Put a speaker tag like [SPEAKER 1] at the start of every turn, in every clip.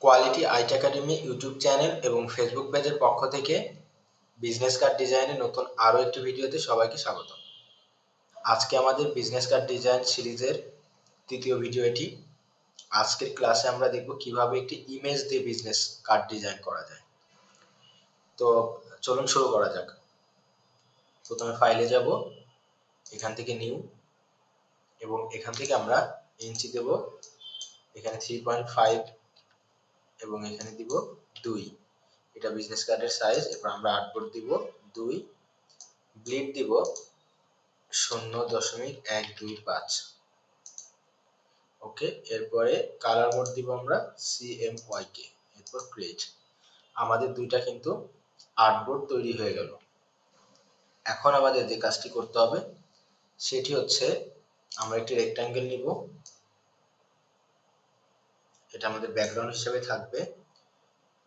[SPEAKER 1] Quality আইট academy YouTube channel এবং Facebook পেজের পক্ষ থেকে বিজনেস কার্ড ডিজাইনের নতুন আরও একটি ভিডিওতে সবাইকে স্বাগত। আজকে আমাদের বিজনেস কার্ড ডিজাইন সিরিজের তৃতীয় ভিডিও এটি। আজকের ক্লাসে আমরা দেখব কিভাবে একটি ইমেজ দিয়ে বিজনেস কার্ড ডিজাইন করা যায়। তো চলুন শুরু করা যাক। প্রথমে ফাইলে যাব, এখান থেকে নিউ, এবং এখান থেকে আমরা ইঞ্চি দেব, এখানে 3.5 এবং এখানে দিব 2। এটা বিজনেস কার্ডের সাইজ। এরপর আমরা আর্টবোর্ড দিব 2, ব্লিড দিব 0.125। ওকে, এরপরে কালার কোড দিব আমরা CMYK, এরপর ক্রিয়েট। আমাদের দুইটা কিন্তু আর্টবোর্ড তৈরি হয়ে গেল। এখন আমাদের যে কাজটি করতে হবে সেটি হচ্ছে আমরা একটি রেক্ট্যাঙ্গেল নিব, এটা আমাদের ব্যাকগ্রাউন্ড হিসেবে থাকবে।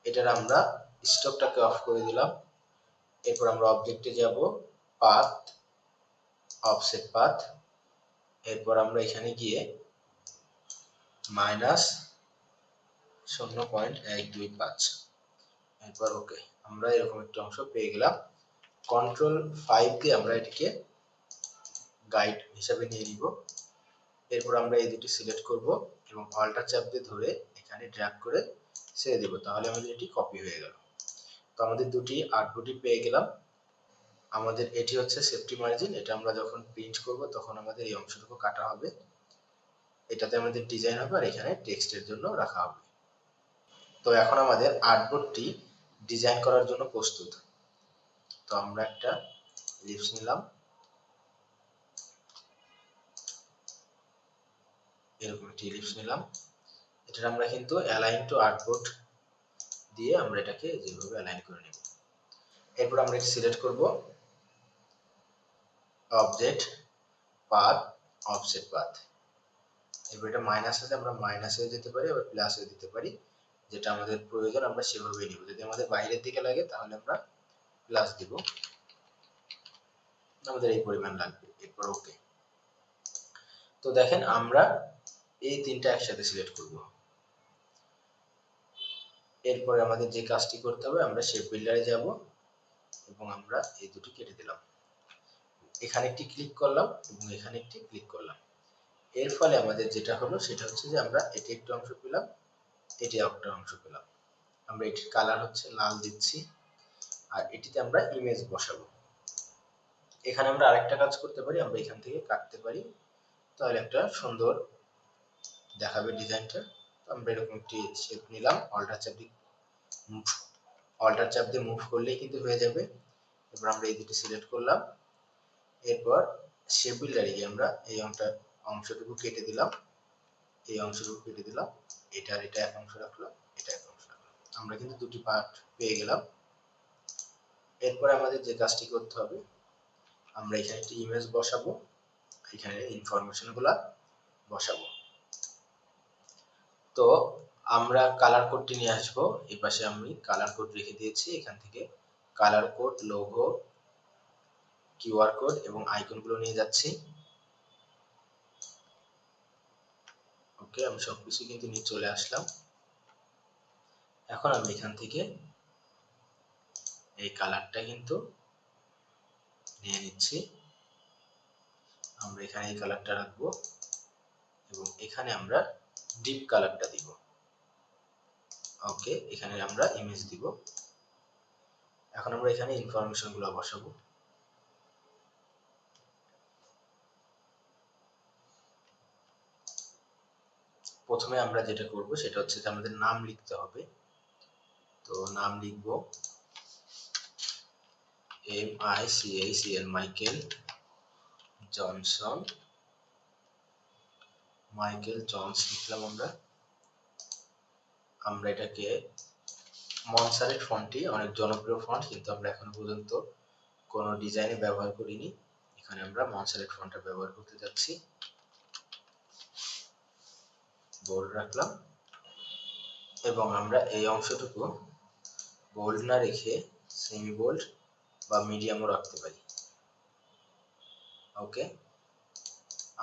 [SPEAKER 1] এটার আমরা স্টকটাকে অফ করে দিলাম। এরপর আমরা অবজেক্টে যাব, পাথ, অফসেট পাথ। এরপর আমরা এখানে গিয়ে -0.125, এরপর ওকে। আমরা এরকম একটা অংশ পেয়ে গেলাম। Ctrl+5 দিয়ে আমরা এটিকে গাইড হিসাবে নিয়ে নিব। এরপর আমরা এই দুটি সিলেক্ট করব এবং অল্টার চাপ দিয়ে ধরে এখানে ড্র্যাগ করে ছেড়ে দেব, তাহলে আমাদের এটি কপি হয়ে গেল। তো আমাদের দুটি আর্টবোর্ডই পেয়ে গেলাম। আমাদের এটি হচ্ছে সেফটি মার্জিন। এটা আমরা যখন প্রিন্ট করব তখন আমাদের এই অংশটুকু কাটা হবে, এটাতে আমাদের ডিজাইন হবে আর এখানে টেক্সটের জন্য রাখা হবে। তো এখন আমাদের আর্টবোর্ডটি ডিজাইন করার জন্য প্রস্তুত। তো আমরা একটা লিপস নিলাম, এরকম একটি লিপস নিলাম। এটা আমরা কিন্তু অ্যালাইন টু আর্টবোর্ড দিয়ে আমরা এটাকে যেভাবে অ্যালাইন করে নেব। এরপর আমরা এটা সিলেক্ট করব, অবজেক্ট, পাথ, অফসেট পাথ। এরপর এটা মাইনাস আছে, আমরা মাইনাসেও যেতে পারি, আবার প্লাসেও দিতে পারি, যেটা আমাদের প্রয়োজন আমরা সেভাবেই নিব। যদি আমাদের বাইরের দিকে লাগে তাহলে আমরা প্লাস দিব, আমাদের এই পরিমাণ লাগবে। এরপর ওকে। তো দেখেন আমরা এই তিনটা একসাথে সিলেক্ট করব। এরপরে আমাদের যে কাজটি করতে হবে, আমরা শেপ বিল্ডারে যাব এবং আমরা এই দুটি কেটে দিলাম। এখানে একটি ক্লিক করলাম এবং এখানে একটি ক্লিক করলাম। এর ফলে আমাদের যেটা হলো সেটা হচ্ছে যে আমরা এটি একটা অংশ পেলাম, এটি একটা অংশ পেলাম। আমরা এটির কালার হচ্ছে লাল দিচ্ছি, আর এটিতে আমরা ইমেজ বসাবো। এখানে আমরা আরেকটা কাজ করতে পারি, আমরা এখান থেকে কাটতে পারি, তাহলে একটা সুন্দর দেখাবে ডিজাইনটা। আমরা এরকম একটি শেপ নিলাম, অল্টার চাপ দিয়ে মুভ করলেই কিন্তু হয়ে যাবে। এবার আমরা এই দুটি সিলেক্ট করলাম। এরপর শেপ বিল্ডারে গিয়ে আমরা এই অংশটুকু কেটে দিলাম, এই অংশটুকু কেটে দিলাম, এটা আর এটা এক অংশ রাখলাম, এটা এক অংশ রাখলাম। আমরা কিন্তু দুটি পার্ট পেয়ে গেলাম। এরপরে আমাদের যে কাজটি করতে হবে, আমরা এখানে একটি ইমেজ বসাবো, এখানে ইনফরমেশনগুলো বসাবো। তো আমরা কালার কোডটি নিয়ে আসবো। এই পাশে আমি কালার কোড রেখে দিয়েছি, এখান থেকে colour code, logo, QR code এবং আইকনগুলো নিয়ে যাচ্ছি। ওকে, আমি সবকিছু কিন্তু নিয়ে চলে আসলাম। এখন আমি এখান থেকে এই কালারটা কিন্তু নিয়ে নিচ্ছি। আমরা এখানে এই কালারটা রাখবো এবং এখানে আমরা ডিপ কালারটা দিব। ওকে, এখানে আমরা ইমেজ দিব। এখন আমরা এখানে ইনফরমেশনগুলো বসাবো। প্রথমে আমরা যেটা করব সেটা হচ্ছে যে আমাদের নাম লিখতে হবে। তো নাম লিখব MICHEL, Michael Johnson, Michael Johns লিখলাম আমরা। আমরা এটাকে মনসারেট ফন্টটি অনেক জনপ্রিয় ফন্ট, কিন্তু আমরা এখনো পর্যন্ত কোনো ডিজাইনে ব্যবহার করিনি। এখানে আমরা মনসারেট ফন্টটা ব্যবহার করতে যাচ্ছি। বোল্ড রাখলাম এবং আমরা এই অংশটুকু বোল্ড না রেখে সেমি বোল্ড বা মিডিয়ামও রাখতে পারি। ওকে,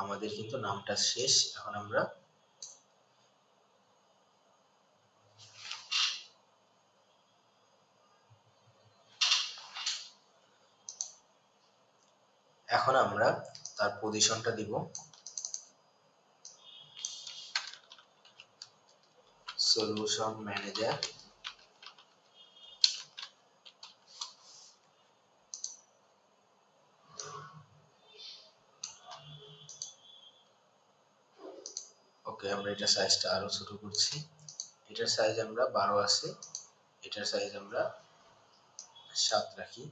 [SPEAKER 1] আমাদের কিন্তু নামটা শেষ। এখন আমরা এখন আমরা তার পজিশনটা দিব সলিউশন ম্যানেজার। ওকে, আমরা এটা সাইজটা আরো ছোট করছি। এটার সাইজ আমরা 12 আছে, এটার সাইজ আমরা 7 রাখি।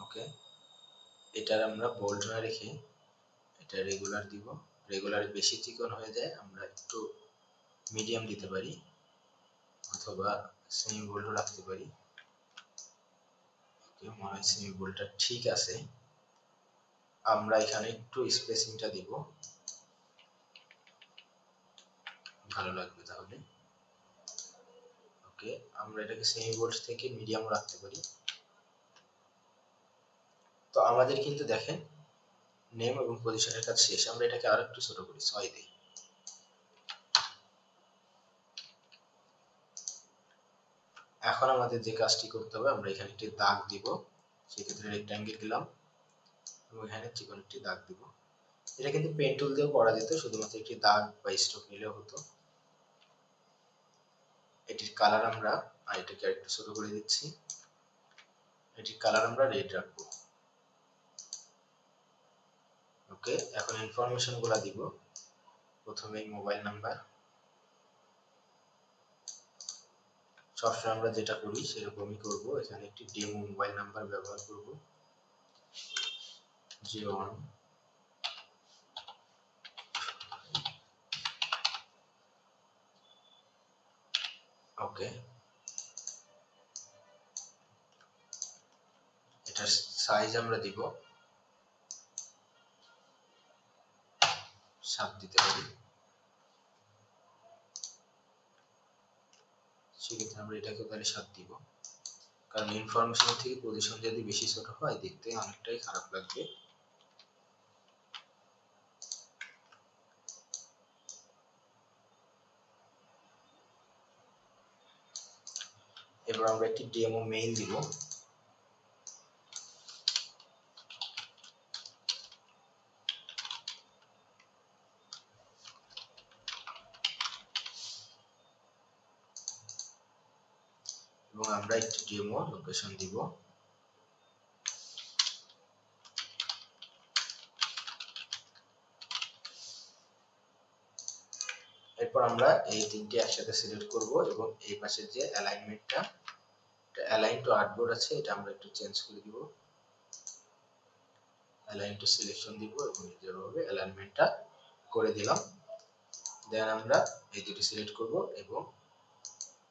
[SPEAKER 1] ওকে, এটার আমরা বোল্ড না রেখে এটা রেগুলার দিব। রেগুলার বেশি চিকন হয়ে যায়, আমরা একটু মিডিয়াম দিতে পারি অথবা সেমি বোল্ডও রাখতে পারি। ওকে, মনে হয় সেমি বোল্ডটা ঠিক আছে। আমরা এখানে একটু স্পেসিংটা দিব, ভালো লাগবে তাহলে। ওকে, আমরা এটাকে সেমি বোল্ড থেকে মিডিয়াম রাখতে পারি। তো আমাদের কিন্তু দেখেন নেম এবং পজিশনের কাজ শেষ। আমরা এটাকে আরো একটু ছোট করি, 6 দিই। এখন আমাদের যে কাজটি করতে হবে, আমরা এখানে একটি দাগ দিব, সেক্ষেত্রে রেক্ট্যাঙ্গেল দিলাম এবং এখানে চিকন একটি দাগ দিব। এটা কিন্তু পেন টুল দিয়েও করা যেত, শুধুমাত্র একটি দাগ বা স্ট্রোক নিলেও হতো। এটির কালার আমরা এটাকে একটু ছোট করে দিচ্ছি। এটির কালার আমরা রেড রাখবো। ওকে, এখন ইনফরমেশন গুলা দিব। প্রথমে মোবাইল নাম্বার, সবসময় আমরা যেটা করি সেরকমই করব। এখানে একটি ডেমো মোবাইল নাম্বার ব্যবহার করব, 01। ওকে, এটার সাইজ আমরা দিব 7 দিতে পারি। সেক্ষেত্রে আমরা এটাকে তাহলে 7 দিব, কারণ ইনফরমেশন থেকে পজিশন যদি বেশি ছোট হয় দেখতে অনেকটাই খারাপ লাগবে। এবার আমরা একটি ডেমো মেইল দিব। এবং আমরা একটি ডেমো লোকেশন দিব। এরপর আমরা এই তিনটি একসাথে সিলেক্ট করব এবং এই পাশের যে অ্যালাইনমেন্টটা, অ্যালাইন টু আর্টবোর্ড আছে, এটা আমরা একটু চেঞ্জ করে দিব। অ্যালাইন টু সিলেকশন দিব এবং যেভাবে অ্যালাইনমেন্টটা করে দিলাম। দেন আমরা এই দুটি সিলেক্ট করব এবং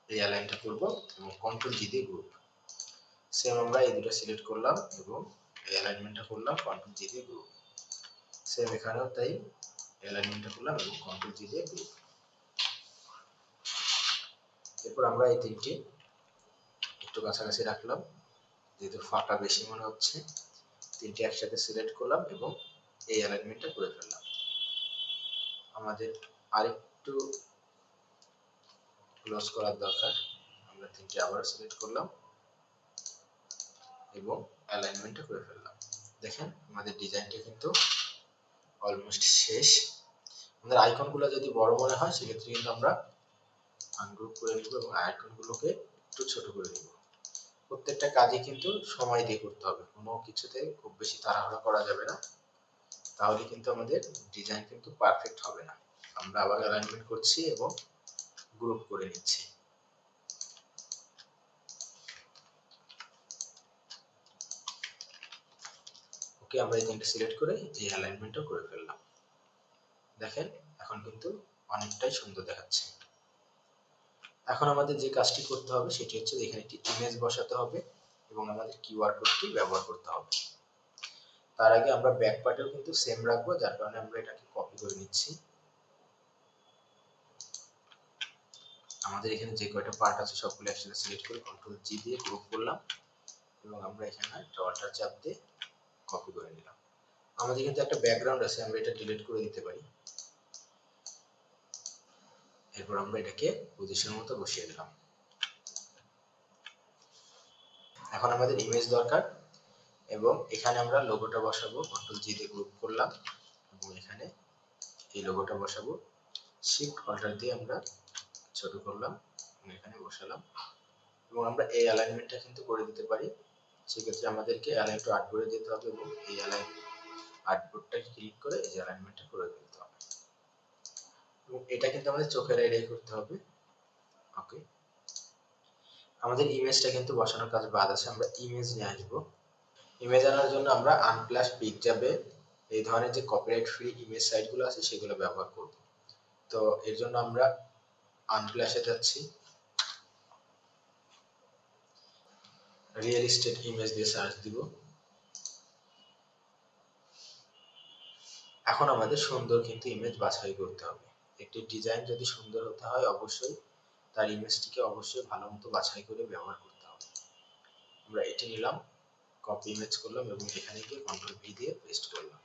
[SPEAKER 1] এই অ্যালাইনটা করব এবং কন্ট্রোল জি দিয়ে গ্রুপ। সেম আমরা এই দুটো সিলেক্ট করলাম এবং এই অ্যালাইনমেন্টটা করলাম, কন্ট্রোল জি দিয়ে গ্রুপ। সেম এখানেও তাই, অ্যালাইনমেন্টটা করলাম এবং কন্ট্রোল জি দিয়ে গ্রুপ। এরপর আমরা এই তিনটি একটু কাছাকাছি রাখলাম, যেহেতু ফাঁকা বেশি মনে হচ্ছে। তিনটি একসাথে সিলেক্ট করলাম এবং এই অ্যালাইনমেন্টটা করে ফেললাম। আমাদের আরেকটু ক্লোজ করার দরকার। আমরা তিনটি আবার সিলেক্ট করলাম এবং অ্যালাইনমেন্টটা করে ফেললাম। দেখেন আমাদের ডিজাইনটা কিন্তু অলমোস্ট শেষ। আমাদের আইকনগুলো যদি বড় মনে হয় সেক্ষেত্রে কিন্তু আমরা আনগ্রুপ করে নিব এবং আইকনগুলোকে একটু ছোট করে নিব। প্রত্যেকটা কাজই কিন্তু সময় দিয়ে করতে হবে, কোনো কিছুতে খুব বেশি তাড়াহুড়া করা যাবে না, তাহলে কিন্তু আমাদের ডিজাইন কিন্তু পারফেক্ট হবে না। আমরা আবার অ্যালাইনমেন্ট করছি এবং গ্রুপ করে নিচ্ছি। ওকে, আমরা এই তিনটে সিলেক্ট করে এই অ্যালাইনমেন্টও করে ফেললাম। দেখেন এখন কিন্তু অনেকটাই সুন্দর দেখাচ্ছে। এখন আমাদের যে কাজটি করতে হবে সেটি হচ্ছে এখানে একটি ইমেজ বসাতে হবে এবং আমাদের কিওয়ার্ড কোডটি ব্যবহার করতে হবে। তার আগে আমরা ব্যাক পার্টেও কিন্তু সেম রাখবো, যার কারণে আমরা এটাকে কপি করে নিচ্ছি। আমাদের এখানে যে কয়টা পার্ট আছে সবগুলো একসাথে সিলেক্ট করে কন্ট্রোল জি দিয়ে গ্রুপ করলাম এবং আমরা এখানে একটা অল্টার চাপ দিয়ে কপি করে নিলাম। আমাদের কিন্তু একটা ব্যাকগ্রাউন্ড আছে, আমরা এটা ডিলিট করে দিতে পারি। এরপর আমরা এটাকে পজিশন মতো বসিয়ে দিলাম। এখন আমাদের ইমেজ দরকার। এবং এখানে আমরা লোগোটা বসাবো, কন্ট্রোল জি দিয়ে গ্রুপ করলাম এবং এখানে এই লোগোটা বসাবো, শিফট অল্টার দিয়ে আমরা ছোট করলাম এবং এখানে বসালাম। এবং আমরা এই অ্যালাইনমেন্টটা কিন্তু করে দিতে পারি, সেক্ষেত্রে আমাদেরকে অ্যালাইন টু আর্টবোর্ডে যেতে হবে এবং এই অ্যালাইন আর্টবোর্ডটাকে ক্লিক করে এই যে অ্যালাইনমেন্টটা করে দিতে হবে এবং এটা কিন্তু আমাদের চোখের এরিয়ায় করতে হবে। ওকে, আমাদের ইমেজটা কিন্তু বসানোর কাজ বাদ আছে, আমরা ইমেজ নিয়ে আসবো। ইমেজ আনার জন্য আমরা আনপ্লাস পিকজাবে এই ধরনের যে কপিরাইট ফ্রি ইমেজ সাইটগুলো আছে সেগুলো ব্যবহার করব। তো এর জন্য আমরা আনপ্লাসে যাচ্ছি, রিয়েল এস্টেট ইমেজ দিয়ে সার্চ দিব। এখন আমাদের সুন্দর কিন্তু ইমেজ বাছাই করতে হবে। একটি ডিজাইন যদি সুন্দর হতে হয় অবশ্যই তার ইমেজটিকে অবশ্যই ভালো মতো বাছাই করে ব্যবহার করতে হবে। আমরা এটি নিলাম, কপি ইমেজ করলাম এবং এখানে গিয়ে কন্ট্রোল ভি দিয়ে পেস্ট করলাম।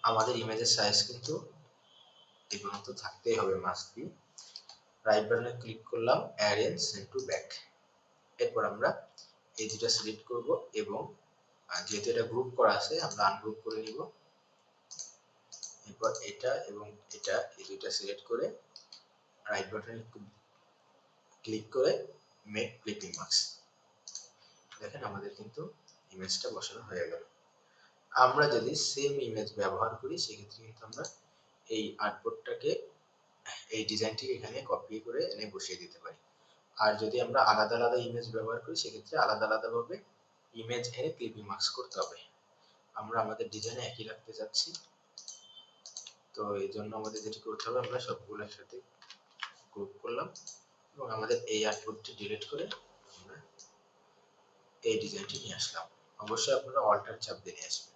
[SPEAKER 1] আমাদের ইমেজের সাইজ কিন্তু এগুলো তো থাকতেই হবে, মাস্ট বি। রাইট বাটনে ক্লিক করলাম, অ্যারেঞ্জ সেন্ড টু ব্যাক। এরপর আমরা এই দুটো সিলেক্ট করব এবং যেহেতু এটা গ্রুপ করা আছে আমরা আনগ্রুপ করে নিব। এরপর এটা এবং এটা এই দুটো সিলেক্ট করে রাইট বাটনে ক্লিক করে মেক ক্লিপিং মার্কস। দেখেন আমাদের কিন্তু ইমেজটা বসানো হয়ে গেল। আমরা যদি সেম ইমেজ ব্যবহার করি সেক্ষেত্রে কিন্তু আমরা এই আর্টবোর্ডটাকে, এই ডিজাইনটিকে এখানে কপি করে এনে বসিয়ে দিতে পারি। আর যদি আমরা আলাদা আলাদা ইমেজ ব্যবহার করি সেক্ষেত্রে আলাদা আলাদা ভাবে ইমেজ এনে ক্লিপিং মার্কস করতে হবে। আমরা আমাদের ডিজাইন একই রাখতে যাচ্ছি, তো এই জন্য আমাদের যেটি করতে হবে আমরা সবগুলো একসাথে গ্রুপ করলাম এবং আমাদের এই আর্টবোর্ডটি ডিলিট করে আমরা এই ডিজাইনটি নিয়ে আসলাম। অবশ্যই আপনারা অল্টার চাপ দিয়ে নিয়ে আসবেন।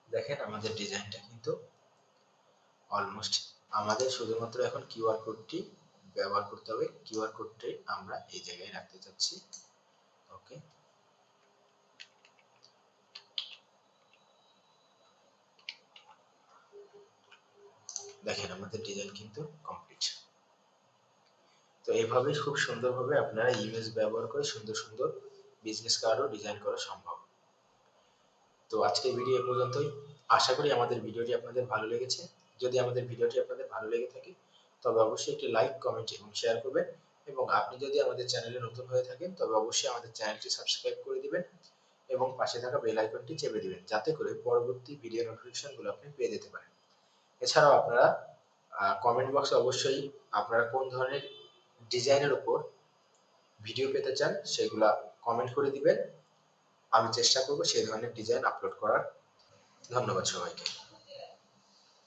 [SPEAKER 1] দেখেন আমাদের ডিজাইনটা কিন্তু অলমোস্ট, আমাদের শুধুমাত্র এখন কিউআর কোডটি ব্যবহার করতে হবে। কিউআর কোডটি আমরা এই জায়গায় রাখতে চাচ্ছি। ওকে, দেখেন আমাদের ডিজাইন কিন্তু কমপ্লিট। তো এইভাবে খুব সুন্দরভাবে আপনারা ইমেজ ব্যবহার করে সুন্দর সুন্দর বিজনেস কার্ডও ডিজাইন করা সম্ভব। তো আজকের ভিডিও এ পর্যন্তই। আশা করি আমাদের ভিডিওটি আপনাদের ভালো লেগেছে। যদি আমাদের ভিডিওটি আপনাদের ভালো লেগে থাকে তবে অবশ্যই একটি লাইক, কমেন্ট এবং শেয়ার করবেন এবং আপনি যদি আমাদের চ্যানেলে নতুন হয়ে থাকেন তবে অবশ্যই আমাদের চ্যানেলটি সাবস্ক্রাইব করে দিবেন এবং পাশে থাকা বেল আইকনটি চেপে দিবেন যাতে করে পরবর্তী ভিডিও নোটিফিকেশনগুলো আপনি পেয়ে যেতে পারেন। এছাড়াও আপনারা কমেন্ট বক্সে অবশ্যই আপনারা কোন ধরনের ডিজাইনের উপর ভিডিও পেতে চান সেগুলা কমেন্ট করে দিবেন। আমি চেষ্টা করব সেই ধরনের ডিজাইন আপলোড করার। ধন্যবাদ সবাইকে।